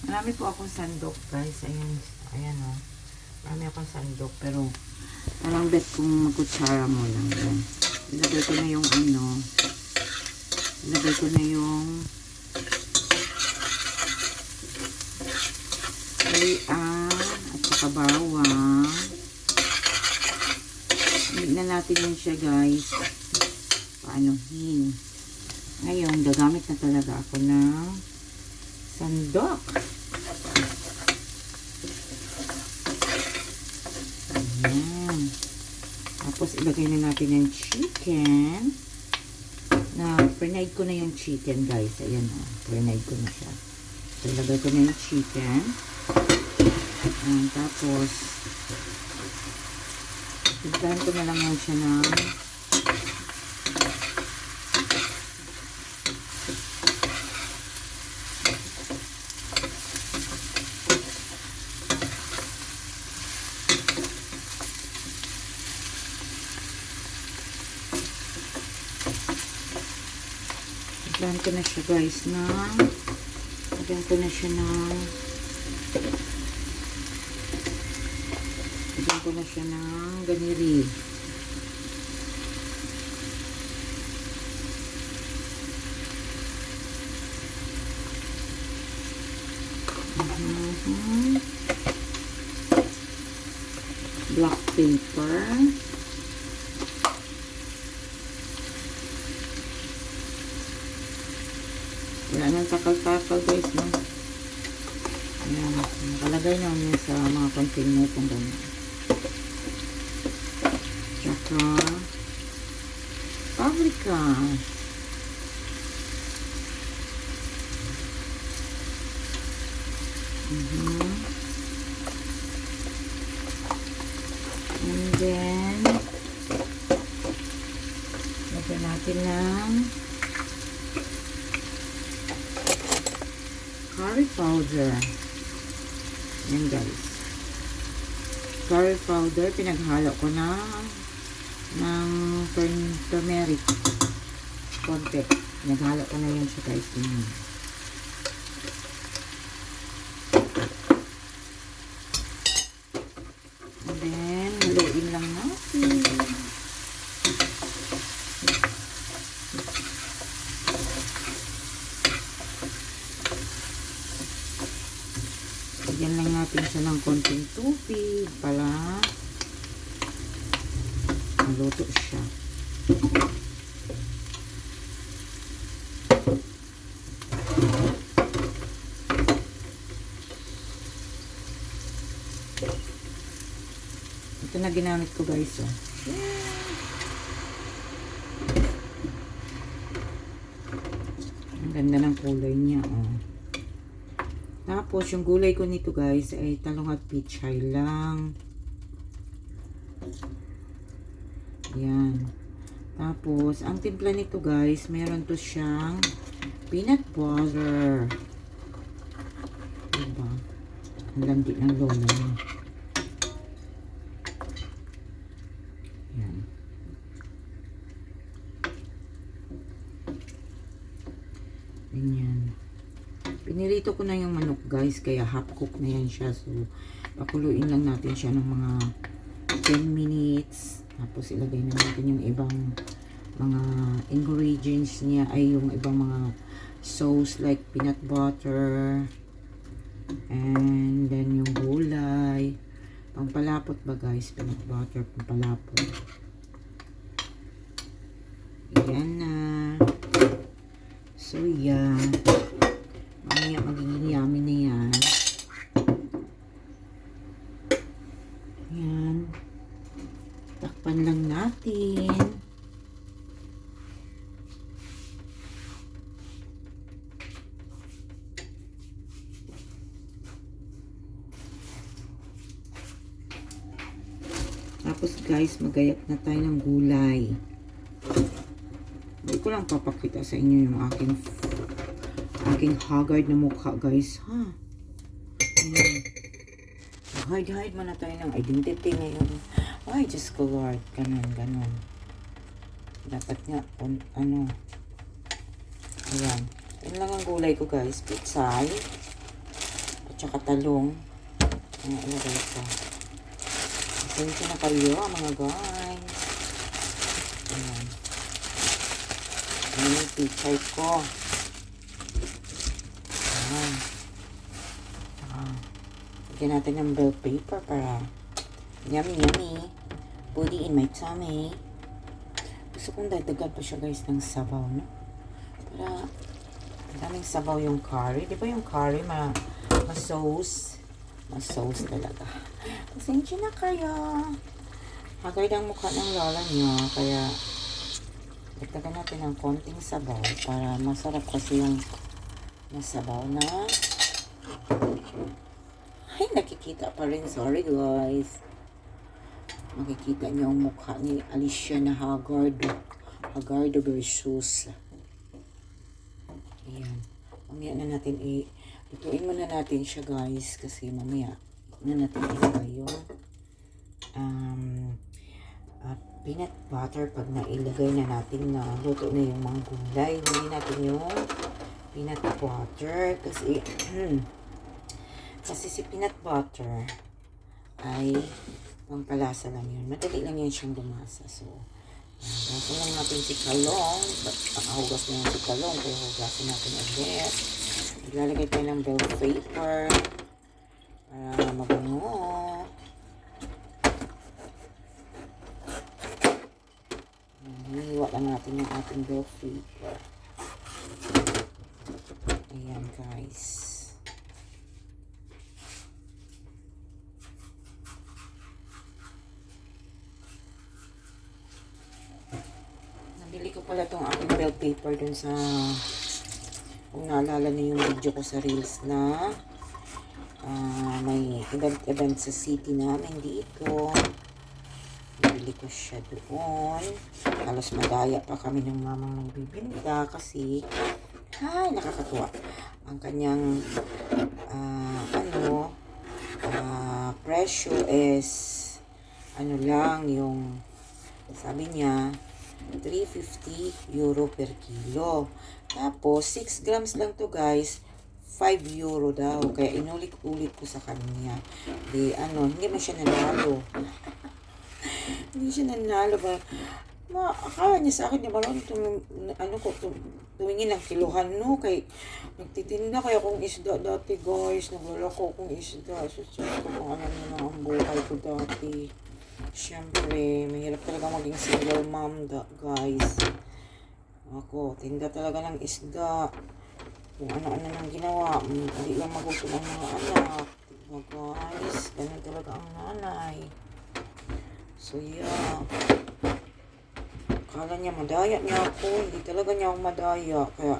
Marami po akong sandok, guys. Ayan, ayan o. Marami akong sandok, pero parang bet kung magkutsara mo lang yan. Ilagay ko na yung ano. Ilagay ko na yung layan at saka bawang. Hindi na natin yun siya, guys. Paanohin. Ngayon, gagamit na talaga ako ng sandok. Ayan. Tapos, ilagay na natin yung chicken. Na, pre-night ko na yung chicken, guys. Ayan o. Pre-night ko na siya. So, ilagay ko na yung chicken. Ayan. Tapos, tignan ko na lang yan siya ng lagyan ko na siya, guys, lagyan ko na siya ng ganiri. Black paper. Wala nang takal-takal, guys, no? Ayan. Nakalagay na yun sa mga container kung gano'n. Tsaka paprika. And then lagyan natin ng curry powder. Yan, guys. Curry powder, pinaghalo ko na ng turmeric. Konti. Pinaghalo ko na yan siya, guys. And then, haluin lang natin. Lagyan lang natin siya ng konting tubig para maluto siya. Ito na ginamit ko, guys. Oh. Ang ganda ng kulay niya. Oh. Tapos, yung gulay ko nito, guys, ay talong at pichay lang. Yan. Tapos, ang timpla nito, guys, meron to siyang peanut butter. Diba? Ang landi ng lola niya. Yan. Ganyan. Pinirito ko na yung manok, guys, kaya half cook na yan siya. So, pakuluin lang natin siya ng mga 10 minutes. Tapos, ilagay na natin yung ibang mga ingredients niya, ay yung ibang mga sauce like peanut butter, and then yung gulay. Pampalapot ba, guys? Peanut butter, pampalapot. Yan na. So, yan. Mamaya magiging yummy na yan. Yan. Takpan lang natin. Tapos, guys, magayat na tayo ng gulay. Hindi ko lang papakita sa inyo yung aking haggard na mukha, guys, ha? Ayan. Hide-hide mo na tayo ng identity ngayon. Ay, Diyos ko, Lord. Ganon. Dapat nga, ano. Ayan. Yan lang ang gulay ko, guys. Pitsay. tsaka talong. Ang ilagay ko. Pasensya na kayo, mga guys. Ayan. Ayan yung pichay ko. Ayan. Lagyan natin ng bell paper para yummy yummy. Putty in my tummy. Gusto kong dagdagan pa siya guys ng sabaw, no? Para daming sabaw yung curry. Di ba yung curry ma-sauce? Ma-sauce talaga. Pasensya na kayo. Haggard ang mukha ng lola niyo. Kaya dagdagan natin ng konting sabaw para masarap kasi yung masabaw na. Ay, nakikita pa rin. Sorry guys. Makikita niyo ang mukha ni Alicia na Haggard. Haggard versus. Ayan. Mamaya na natin lutuin muna natin siya guys. Kasi mamaya na natin ilagay yung peanut butter pag nailagay na natin na luto na yung mga gulay. Hindi natin yung peanut butter kasi kasi si peanut butter ay pangpalasa lang yun. Madali lang yan siyang lumasa. So, hugasan lang natin si Kalong. Nakahugas na yung si Kalong. Kaya hugasan natin ulit. Maglalagay tayo ng bell paper para mabango. Hinihiwa lang natin yung ating bell paper. Ayan guys. Nabili ko pala itong aking bell paper dun sa, kung naalala niyo yung video ko sa Reels na may event sa city namin dito. Nabili ko siya doon. Halos madaya pa kami ng mamang nagbibinta kasi nakakatuwa. Ang kanyang presyo is lang yung sabi niya 350 euro per kilo. Tapos 6 grams lang to guys, 5 euro daw. Kaya inulit-ulit ko sa kanya. Hindi man siya nanalo. Hindi siya nanalo ba? Akala niya sa akin, di ba lang tumingin ng kiluhan, no? Kay nagtitinda kaya akong isda dati guys. Naglalako akong isda. So, kung alam niyo na ang buhay ko dati. Siyempre, mahirap talaga maging single mom guys. Ako, tinda talaga ng isda. Kung ano-ano nang ginawa. Hindi lang magutom ang mga anak. Diba guys? Ganun talaga ang nanay. So yeah. Akala niya madaya niya ako. Hindi talaga niya ako madaya. Kaya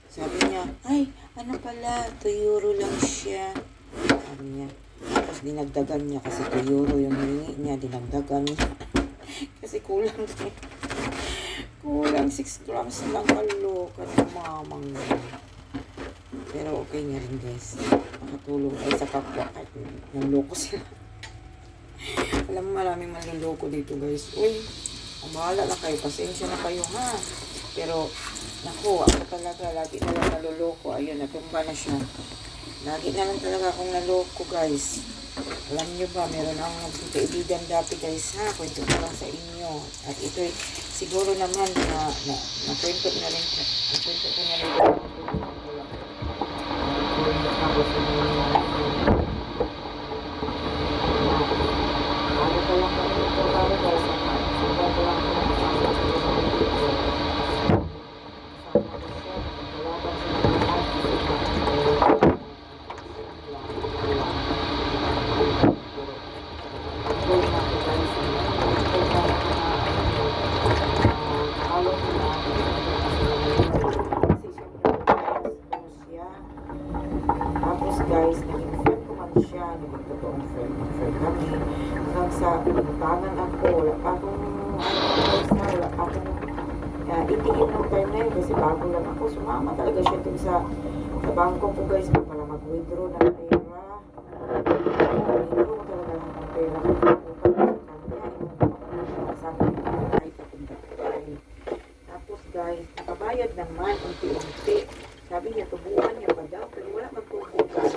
sabi niya, ay, ano pala, 2 euro lang siya. Sabi niya. Tapos dinagdagan niya kasi 2 euro yung hiningi niya. Dinagdagan niya. Kasi kulang 6 grams lang kaloka ng mamang niya. Pero okay niya rin guys. Makatulong ay sa kapwa kahit nanloko sila. Alam mo, maraming manluloko dito guys. Uy, ang bahala na kayo. Pasensya na kayo ha. Pero, naku, ako talaga lagi na lang naluloko. Ayun, natumba na siya. Lagi na lang talaga akong naloko guys. Alam nyo ba, meron akong nagkaibigan dati guys ha. Kwento ko lang sa inyo. At ito siguro naman na kwento na rin. Kwento ko na rin. Guys, naging friend ko man siya, naging totoong friend kami. Hanggang sa pinuntanan ako, wala pa akong itingin ng time na yun kasi bago lang ako. Sumama talaga siya dun sa bangko ko guys para mag-withdraw ng pera. Withdraw ko talaga lang ng pera. Tapos guys, nakabayad naman unti-unti. Sabi niya, tubuan niya pa daw, pero wala magtubo guys.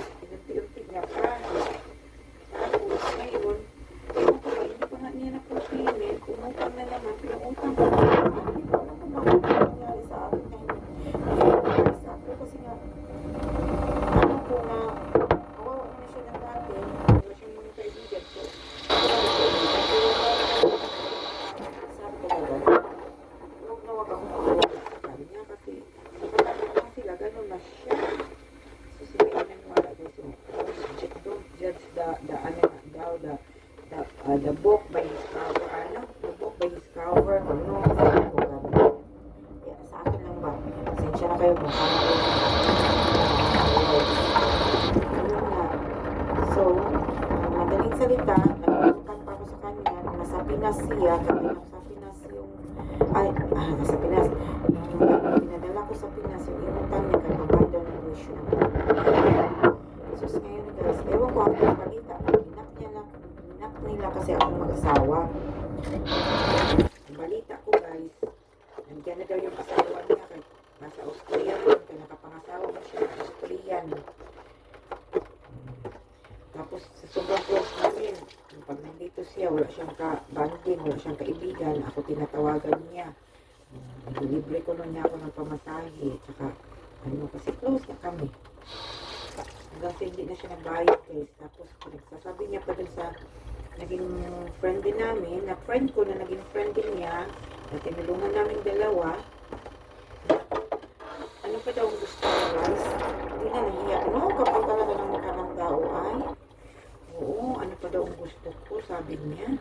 the book by his cover, the book by his cover, ano, sabi ko, gabi. Yeah, sa akin lang ba? Pasensya na kayo kung paano ko. Ayun nga. So, madaling salita, nagpuntan pa ako sa kanya, nasa Pinas siya, kasi nasa Pinas yung, nasa Pinas, pinadala ko sa Pinas, yung inutan niya, kapabay daw ng tuition. So, ngayon guys, ewan ko ako yung balita, ginak nila kasi akong mag-asawa. Ang balita ko guys, nandiyan na daw yung asawa niya, nasa Australia rin, kaya nakapangasawa mo siya sa Australian. Tapos sa sobrang close namin, pag nandito siya, wala siyang ka-banding, wala siyang kaibigan, ako tinatawagan niya. Libre ko nun niya ako ng pamasahe, tsaka ano, kasi close na kami. Hanggang sa hindi na siya nagbayad guys. Tapos nagsasabi niya pa dun sa naging friend din namin, na friend ko na naging friend din niya, na tinulungan namin dalawa. Ano pa daw ang gusto niya guys? Hindi na nahiya. No, kapag talaga ng makanang tao ay, oo, ano pa daw ang gusto ko, sabi niya.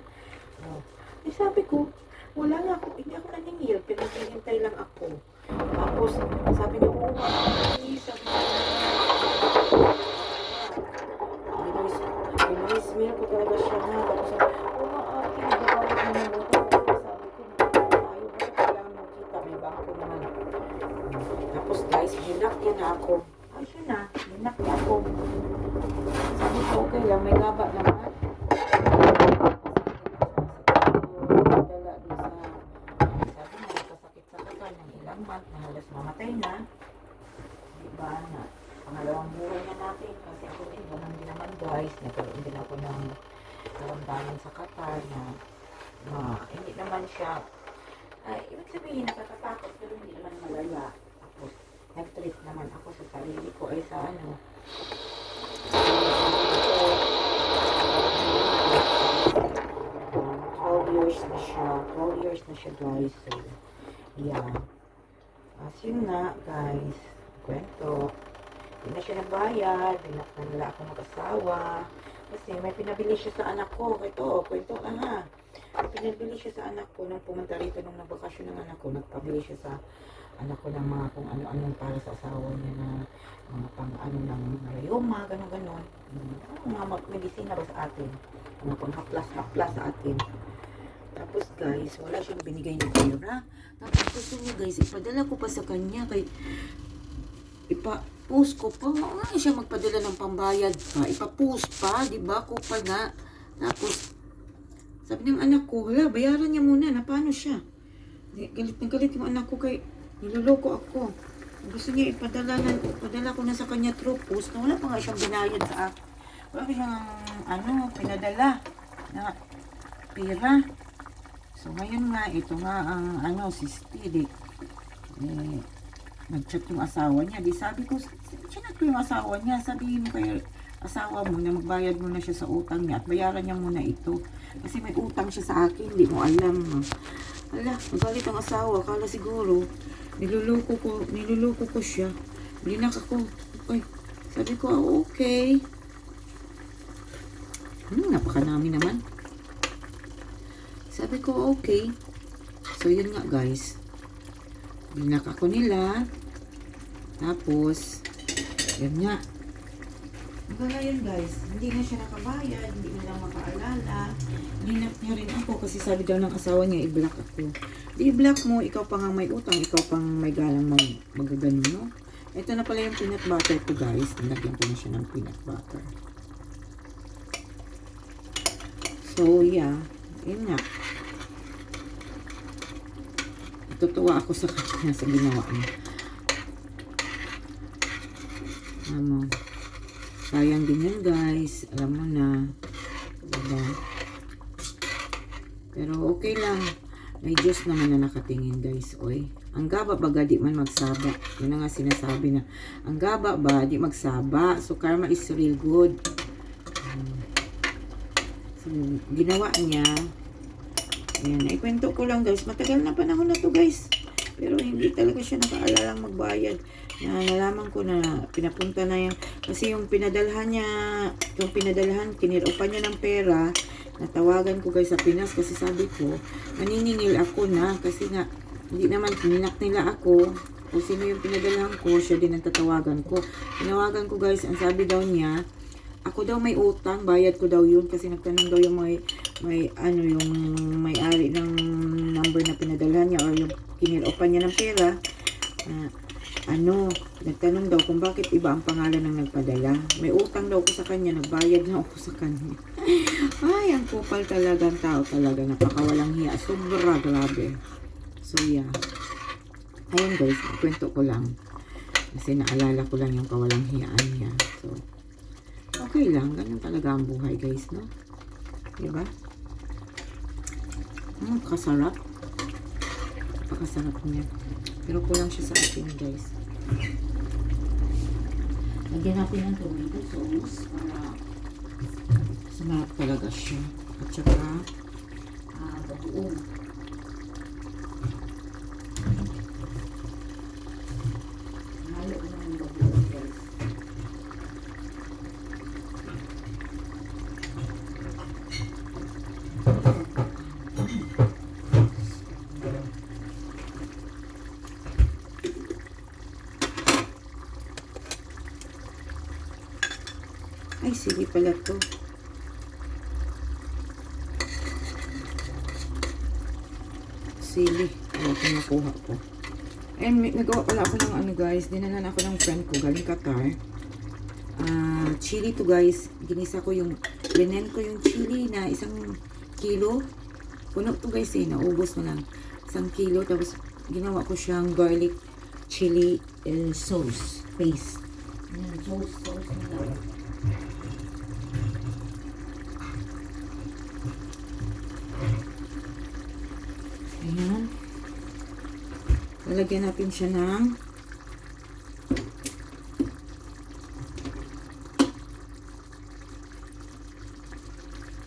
Oh. Eh sabi ko, wala nga ako, hindi ako naningil, pinaghihintay lang ako. Tapos sabi niya, oo, sabi niya, Binismil ko talaga siya na. Tapos sabi, kinagawag mo na ito. Sabi ko, tayo ba kailangan magkita? May bangko naman. Tapos guys, binak niya na ako. Ay, siya na. Binak niya ako. Sabi ko, okay lang. May gaba naman. Dala doon sa, sabi niya, nakasakit sa katawan ng ilang month. Halos mamatay na. Diba na? Pangalawang buhay na natin kasi ako din, ganun din naman guys, nagkaroon din ako ng karamdaman sa katawan na hindi naman siya, ibig sabihin nakakatakot pero hindi naman malala. Tapos nag-treat naman ako sa sarili ko ay sa ano, 12 years na siya guys. So, yeah. As yun nga guys, kwento. Hindi na siya nagbayad, dinaktan nila ako mag-asawa. Kasi may pinabili siya sa anak ko. Ito, kwento ha. May pinabili siya sa anak ko nung pumunta rito nung nagbakasyon ng anak ko. Nagpabili siya sa anak ko ng mga kung ano-anong para sa asawa niya na mga pang-ano ng rayoma, gano'n-gano'n. Mga medisina ba sa atin. Mga pang-haplas-haplas sa atin. Tapos guys, wala siyang binigay ng pera. Tapos gusto niya guys, ipadala ko pa sa kanya kay ipa-post ko pa. Nga siya magpadala ng pambayad pa. Ipa-post pa, di ba? Kupal nga. Tapos, sabi ng anak ko, hala, bayaran niya muna. Na paano siya? Galit na galit yung anak ko kay niloloko ako. Gusto niya ipadala ko na sa kanya through post na wala pa nga siyang binayad sa akin. Wala pa siyang, pinadala na pera. So, ngayon nga, ito nga ang, si Steve, nag-chat yung asawa niya. Di sabi ko, chinat ko yung asawa niya. Sabihin mo kay asawa mo na magbayad mo na siya sa utang niya at bayaran niya muna ito. Kasi may utang siya sa akin, hindi mo alam. Ala, magalit ang asawa. Kala siguro, niluluko ko siya. Blinak ako. Ay, sabi ko, okay. Napakanami naman. Sabi ko, okay. So, yun nga guys. Blinak ako nila. Tapos, yun nga. Wala yun guys. Hindi na siya nakabayad. Hindi na lang makaalala. Linap niya rin ako kasi sabi daw ng asawa niya, i-block ako. I-block mo, ikaw pa nga may utang, ikaw pang may galang magagano, no? Ito na pala yung peanut butter ko guys. Nilagyan ko na siya ng peanut butter. So, yeah. Yun nga. Natutuwa ako sa kanya sa ginawa niya. Sayang din yan guys. Alam mo na. Diba? Pero okay lang. May Diyos naman na nakatingin guys. Oy. Ang gaba baga di man magsaba. Yun na nga sinasabi na. Ang gaba ba di magsaba. So karma is real good. So, ginawa niya. Ayan. Ikwento ko lang guys. Matagal na panahon na to guys. Pero hindi talaga siya nakaalalang magbayad. Nalaman ko na pinapunta na yan. Kasi yung pinadalhan niya, kinirupan niya ng pera, natawagan ko guys sa Pinas kasi sabi ko, maniningil ako na kasi nga, hindi naman pinak nila ako. Kung sino yung pinadalahan ko, siya din ang tatawagan ko. Tinawagan ko guys, ang sabi daw niya, ako daw may utang, bayad ko daw yun kasi nagtanong daw yung yung may-ari ng number na pinadalhan niya or yung kinilopan niya ng pera. Nagtanong daw kung bakit iba ang pangalan ng nagpadala. May utang daw ako sa kanya, nagbayad na ako sa kanya. Ay, ang kupal talaga ang tao talaga, napakawalang hiya. Sobra, grabe. So, yeah. Ayun guys, kwento ko lang. Kasi naalala ko lang yung kawalang hiyaan niya. So, okay lang. Ganyan talaga ang buhay guys, no? Diba? Kasarap. Napakasarap niya. Pero kulang siya sa atin guys. Lagyan natin ng tomato sauce para sumarap talaga siya. At saka bagoong. Halo na yung bagoong guys. Ay, sige pala to. Sili. Ito nakuha ko. And nagawa pala ako ng ano guys. Dinalan ako ng friend ko. Galing Qatar. Chili to guys. Ginisa ko yung, blend ko yung chili na 1 kilo. Puno to guys eh. Naubos na lang. 1 kilo. Tapos ginawa ko siyang garlic chili sauce. Paste. Ayan, sauce na lang. Ayan. Lalagyan natin siya ng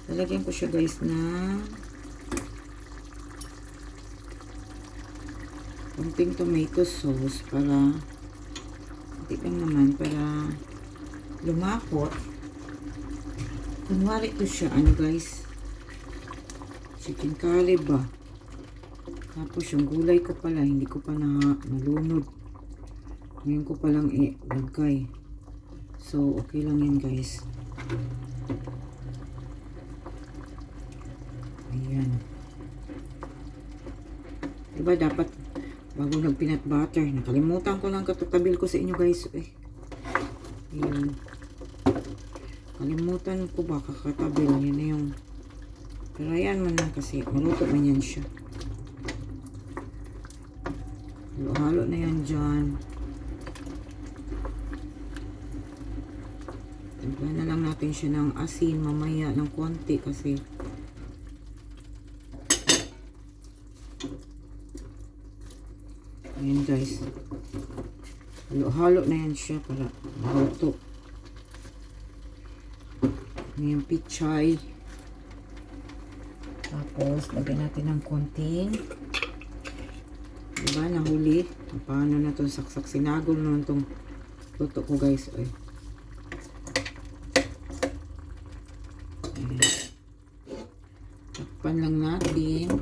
lalagyan ko siya guys na konting tomato sauce para hindi lang naman para lumakot. Kunwari ito siya ano guys, chicken curry ba. Tapos yung gulay ko pala, hindi ko pa nalunod. Ngayon ko palang ilagay. So, okay lang yan guys. Ayan. Diba dapat, bago nag-peanut butter, nakalimutan ko lang katatabil ko sa inyo guys. Ayan. Kalimutan ko ba kakatabil. Yan na yung, pero ayan man lang kasi, maluto man yan siya. Halo na yan dyan. Lagyan na lang natin siya ng asin mamaya ng konti kasi ayan guys. Halo na yan siya para maluto. Ayan pichay. Tapos lagyan natin ng konting, diba, nahuli. Paano na itong saksak. Sinagol na itong luto ko guys. Ay. Takpan lang natin.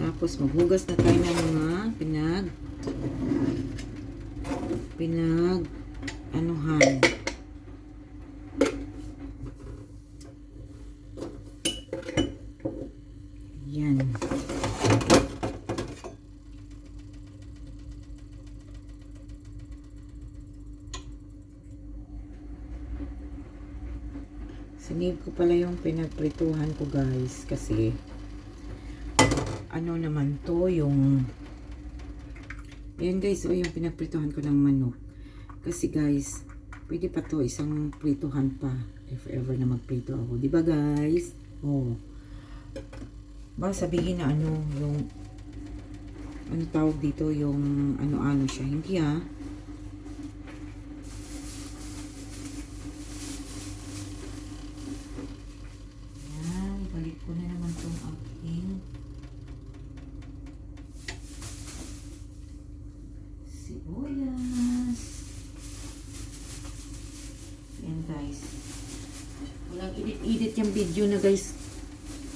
Tapos maghugas na tayo ng mga anuhan. Yan. Sinave ko pala yung pinagprituhan ko guys kasi ano naman to yung ayan guys, yung pinagprituhan ko ng manok kasi guys pwede pa to isang prituhan pa if ever na magprito ako, diba guys? Ba sabihin na ano yung ano tawag dito yung ano siya, hindi yan, balik ko na naman tong aking sibuyas. guys. Walang edit-edit yung video na guys.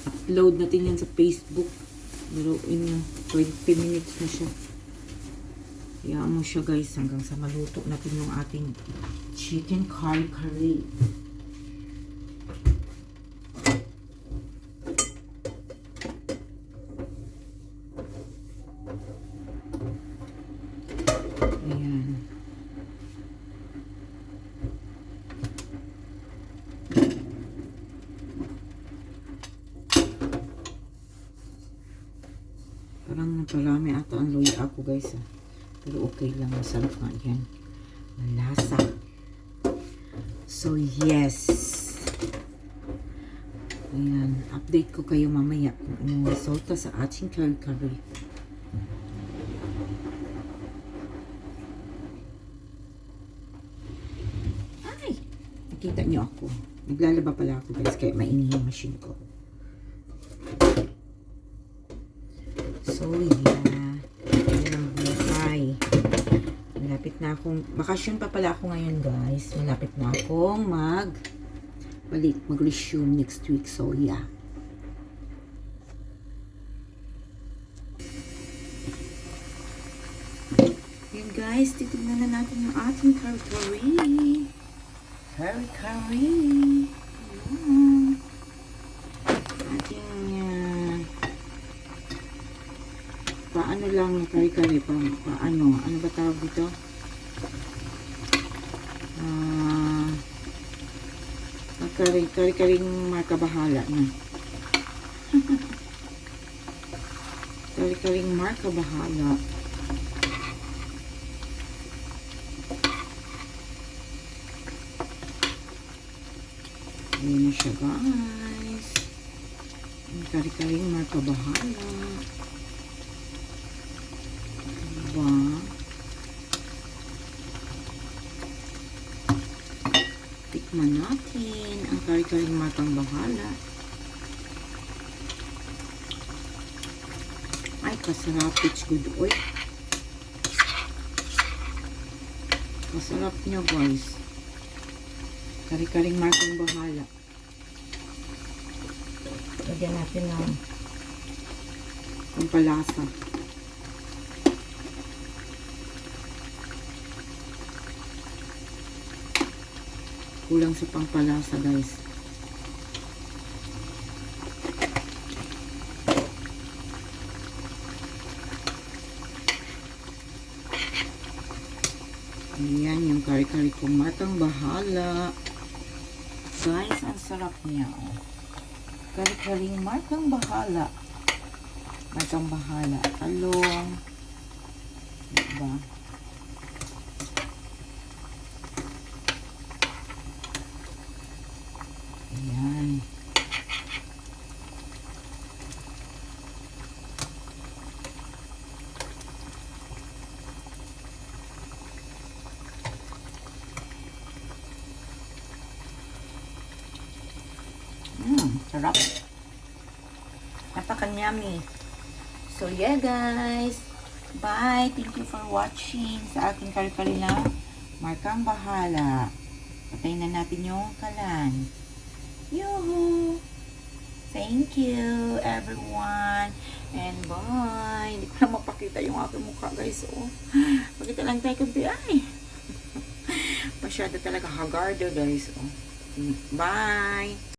Upload natin yan sa Facebook. Biruin nyo. 20 minutes na siya. Hayaan mo siya guys hanggang sa maluto natin yung ating chicken curry. Ayan. Parang naparami ata ang luya ako guys ah. Pero okay lang, masarap nga yan. Malasa. So yes. Ayan, update ko kayo mamaya kung anong resulta sa ating curry. Ay! Nakita nyo ako. Naglalaba pala ako guys, kaya mainit yung machine ko. So yeah. Ayan ang buhay. Malapit na akong, bakasyon pa pala ako ngayon guys. Malapit na akong mag-resume next week. So yeah. Ayan guys, titignan na natin yung ating curry. Ayan. Ayan. Paano lang yung kari-kari? Paano? Ano ba tawag dito? Kari-karing markabahala na. Kari-karing markabahala. Ayan na siya guys. Kari-karing markabahala. Diba? Tikman natin ang kari-karing matang bahala. Ay, kasarap. It's good oil. Kasarap niya guys. Kari-karing matang bahala. Lagyan natin ng pampalasa. Kulang sa pampalasa guys. Ayan yung kari-kari kong matang bahala. Guys, ang sarap niya. Oh. Kari-karing matang bahala. Matang bahala. Talong. Diba? Ayan. Sarap. Napaka-yummy. So, yeah guys. Bye. Thank you for watching sa aking kari-kari na markang bahala. Patayin na natin yung kalan. Yoo-hoo! Thank you, everyone. And bye. Hindi ko na mapakita yung aking mukha, guys. Oh. Pakita lang tayo kunti. Ay! Masyado talaga hagardo, guys. Oh. Bye!